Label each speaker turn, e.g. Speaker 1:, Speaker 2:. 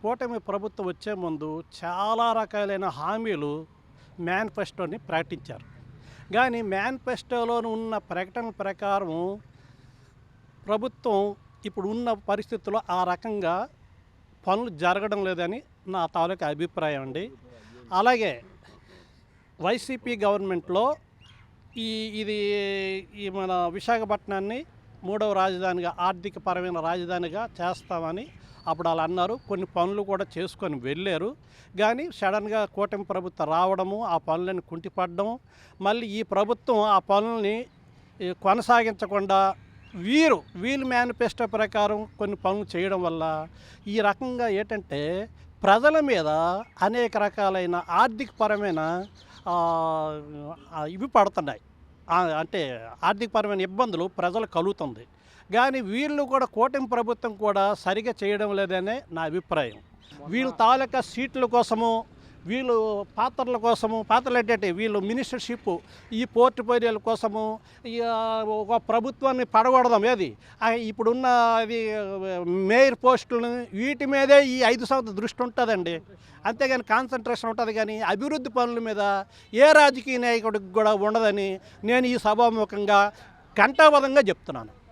Speaker 1: కూటమి ప్రభుత్వం వచ్చే ముందు చాలా రకాలైన హామీలు మేనిఫెస్టోని ప్రకటించారు. కానీ మేనిఫెస్టోలో ఉన్న ప్రకటన ప్రకారం ప్రభుత్వం ఇప్పుడు ఉన్న పరిస్థితుల్లో ఆ రకంగా పనులు జరగడం లేదని నా తాలూకా అభిప్రాయం అండి. అలాగే వైసీపీ గవర్నమెంట్లో ఇది మన విశాఖపట్నాన్ని మూడవ రాజధానిగా ఆర్థికపరమైన రాజధానిగా చేస్తామని అప్పుడు వాళ్ళు అన్నారు. కొన్ని పనులు కూడా చేసుకొని వెళ్ళారు. కానీ సడన్గా కూటమి ప్రభుత్వం రావడము, ఆ పనులను కుంటిపడడం, మళ్ళీ ఈ ప్రభుత్వం ఆ పనుల్ని కొనసాగించకుండా వీళ్ళు మేనిఫెస్టో ప్రకారం కొన్ని పనులు చేయడం వల్ల ఈ రకంగా ఏంటంటే ప్రజల మీద అనేక రకాలైన ఆర్థికపరమైన ఇవి పడుతున్నాయి. అంటే ఆర్థికపరమైన ఇబ్బందులు ప్రజలు కలుగుతుంది. కానీ వీళ్ళు కూడా కూటమి ప్రభుత్వం కూడా సరిగా చేయడం లేదనే నా అభిప్రాయం. వీళ్ళు తాలూకా సీట్ల కోసము, వీళ్ళు పాత్రలు ఏంటంటే వీళ్ళు మినిస్టర్షిప్, ఈ పోర్ట్ఫోలియోల కోసము ఒక ప్రభుత్వాన్ని పడగొడదాం. ఇప్పుడున్న అది మేయర్ పోస్టులను వీటి మీదే ఈ 5 సంవత్సరాల దృష్టి ఉంటుందండి. అంతేగాని కాన్సన్ట్రేషన్ ఉంటుంది. కానీ అభివృద్ధి పనుల మీద ఏ రాజకీయ నాయకుడికి కూడా ఉండదని నేను ఈ సభాముఖంగా ఘంటాబద్ధంగా చెప్తున్నాను.